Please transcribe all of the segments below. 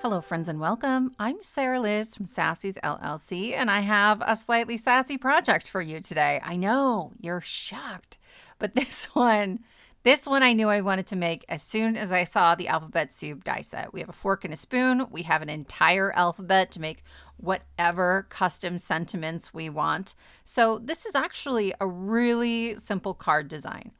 Hello, friends, and welcome. I'm Sarah Liz from Sassy's LLC, and I have a slightly sassy project for you today. I know you're shocked, but this one I knew I wanted to make as soon as I saw the alphabet soup die set. We have a fork and a spoon. We have an entire alphabet to make whatever custom sentiments we want. So this is actually a really simple card design.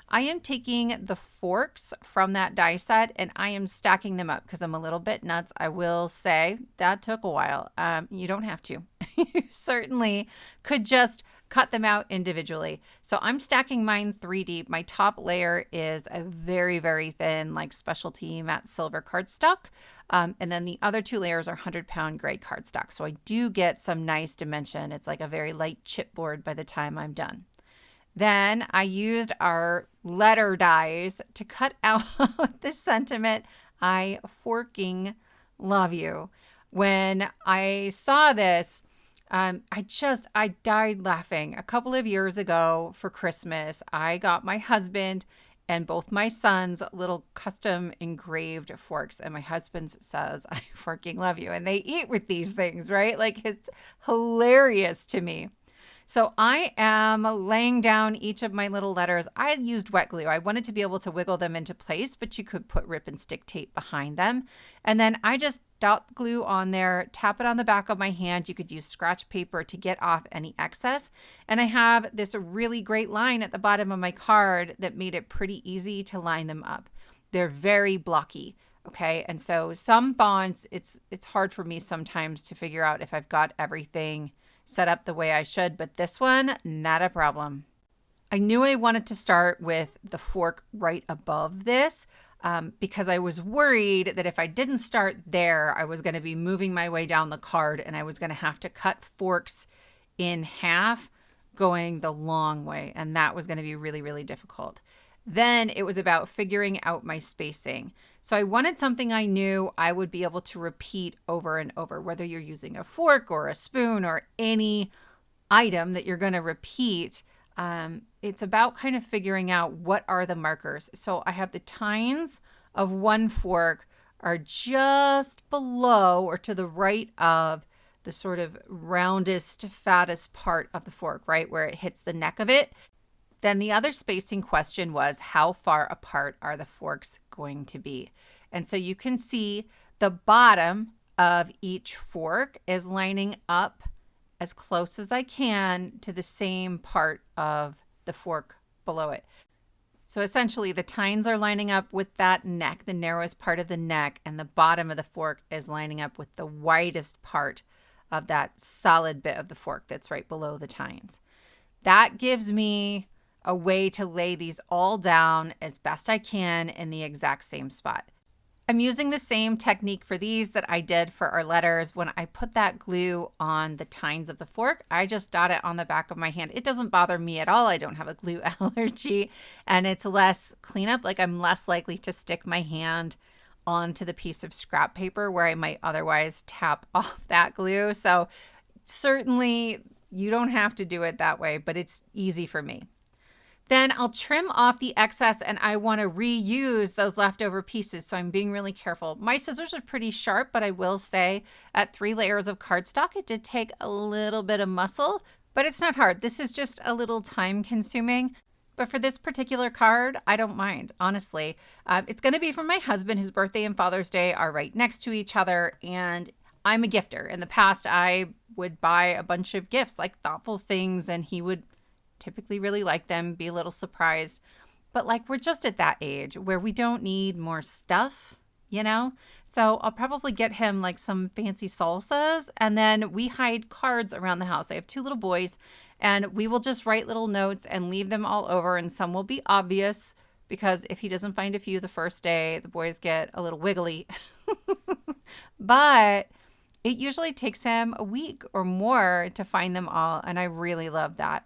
I am taking the forks from that die set and I am stacking them up because I'm a little bit nuts. I will say that took a while. You don't have to. You certainly could just cut them out individually. So I'm stacking mine 3 deep. My top layer is a very, very thin, like specialty matte silver cardstock. And then the other 2 layers are 100-pound grade cardstock. So I do get some nice dimension. It's like a very light chipboard by the time I'm done. Then I used our letter dies to cut out this sentiment, I forking love you. When I saw this, I died laughing. A couple of years ago for Christmas, I got my husband and both my sons little custom engraved forks. And my husband says, I forking love you. And they eat with these things, right? Like it's hilarious to me. So I am laying down each of my little letters. I used wet glue. I wanted to be able to wiggle them into place, but you could put rip and stick tape behind them. And then I just dot glue on there, tap it on the back of my hand. You could use scratch paper to get off any excess. And I have this really great line at the bottom of my card that made it pretty easy to line them up. They're very blocky. Okay. And so some fonts, it's hard for me sometimes to figure out if I've got everything set up the way I should, but this one, not a problem. I knew I wanted to start with the fork right above this because I was worried that if I didn't start there, I was going to be moving my way down the card and I was going to have to cut forks in half going the long way. And that was going to be really, really difficult. Then it was about figuring out my spacing. So I wanted something I knew I would be able to repeat over and over, whether you're using a fork or a spoon or any item that you're going to repeat. It's about kind of figuring out what are the markers. So I have the tines of one fork are just below or to the right of the sort of roundest, fattest part of the fork, right? Where it hits the neck of it. Then the other spacing question was, how far apart are the forks going to be? And so you can see the bottom of each fork is lining up as close as I can to the same part of the fork below it. So essentially the tines are lining up with that neck, the narrowest part of the neck, and the bottom of the fork is lining up with the widest part of that solid bit of the fork that's right below the tines. That gives me a way to lay these all down as best I can in the exact same spot. I'm using the same technique for these that I did for our letters. When I put that glue on the tines of the fork, I just dot it on the back of my hand. It doesn't bother me at all. I don't have a glue allergy and it's less cleanup. Like I'm less likely to stick my hand onto the piece of scrap paper where I might otherwise tap off that glue. So certainly you don't have to do it that way, but it's easy for me. Then I'll trim off the excess and I want to reuse those leftover pieces. So I'm being really careful. My scissors are pretty sharp, but I will say at 3 layers of cardstock, it did take a little bit of muscle, but it's not hard. This is just a little time consuming. But for this particular card, I don't mind, honestly. It's going to be for my husband. His birthday and Father's Day are right next to each other. And I'm a gifter. In the past, I would buy a bunch of gifts, like thoughtful things, and he would typically really like them, be a little surprised. But like we're just at that age where we don't need more stuff, you know? So I'll probably get him like some fancy salsas and then we hide cards around the house. I have 2 little boys and we will just write little notes and leave them all over and some will be obvious because if he doesn't find a few the first day, the boys get a little wiggly. But it usually takes him a week or more to find them all and I really love that.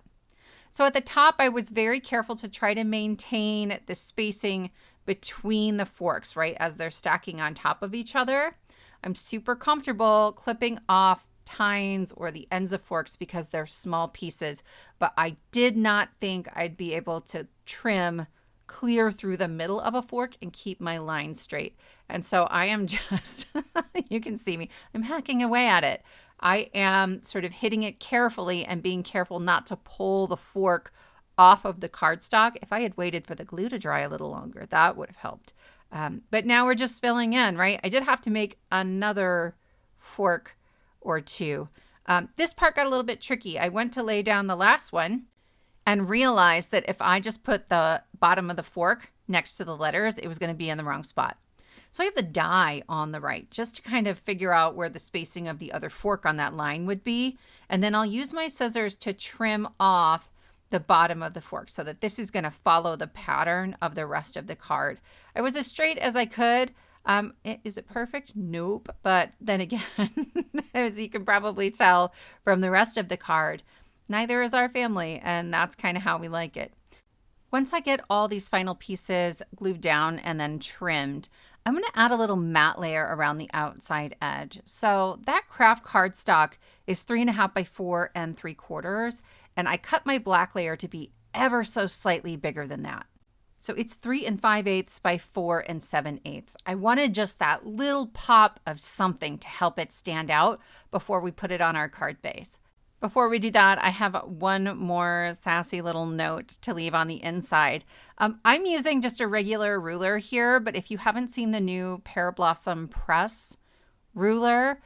So at the top, I was very careful to try to maintain the spacing between the forks, right, as they're stacking on top of each other. I'm super comfortable clipping off tines or the ends of forks because they're small pieces, but I did not think I'd be able to trim clear through the middle of a fork and keep my line straight. And so I am just, you can see me, I'm hacking away at it. I am sort of hitting it carefully and being careful not to pull the fork off of the cardstock. If I had waited for the glue to dry a little longer, that would have helped. But now we're just filling in, right? I did have to make another fork or two. This part got a little bit tricky. I went to lay down the last one and realized that if I just put the bottom of the fork next to the letters, it was going to be in the wrong spot. So I have the die on the right just to kind of figure out where the spacing of the other fork on that line would be. And then I'll use my scissors to trim off the bottom of the fork so that this is going to follow the pattern of the rest of the card. I was as straight as I could. Is it perfect? Nope. But then again, as you can probably tell from the rest of the card, neither is our family, and that's kind of how we like it. Once I get all these final pieces glued down and then trimmed, I'm going to add a little matte layer around the outside edge. So that craft cardstock is 3.5 by 4 3/4, and I cut my black layer to be ever so slightly bigger than that. So it's 3 5/8 by 4 7/8. I wanted just that little pop of something to help it stand out before we put it on our card base. Before we do that, I have one more sassy little note to leave on the inside. I'm using just a regular ruler here, but if you haven't seen the new Pear Blossom Press ruler,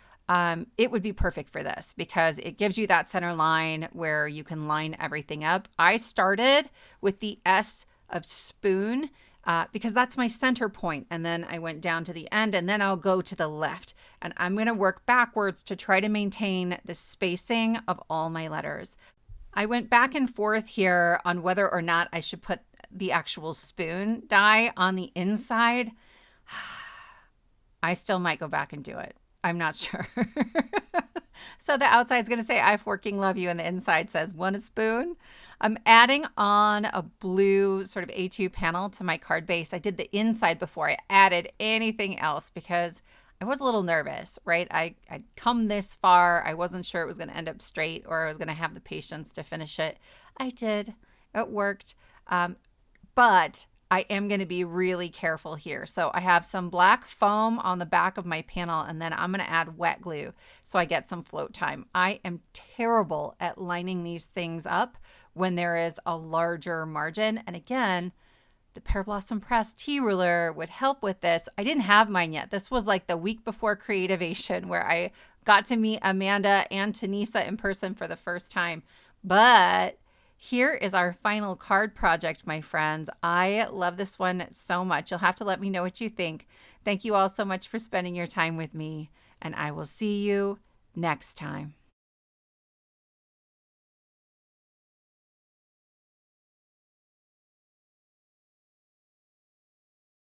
it would be perfect for this because it gives you that center line where you can line everything up. I started with the S of spoon because that's my center point, and then I went down to the end, and then I'll go to the left, and I'm going to work backwards to try to maintain the spacing of all my letters. I went back and forth here on whether or not I should put the actual spoon die on the inside. I still might go back and do it. I'm not sure. So the outside is going to say, I forking love you, and the inside says, want a spoon? I'm adding on a blue sort of A2 panel to my card base. I did the inside before I added anything else because I was a little nervous, right? I'd come this far. I wasn't sure it was going to end up straight or I was going to have the patience to finish it. I did. It worked. But I am going to be really careful here. So I have some black foam on the back of my panel, and then I'm going to add wet glue so I get some float time. I am terrible at lining these things up when there is a larger margin. And again, the Pear Blossom Press tea ruler would help with this. I didn't have mine yet. This was like the week before Creativation where I got to meet Amanda and Tanisa in person for the first time. But here is our final card project, my friends. I love this one so much. You'll have to let me know what you think. Thank you all so much for spending your time with me, and I will see you next time.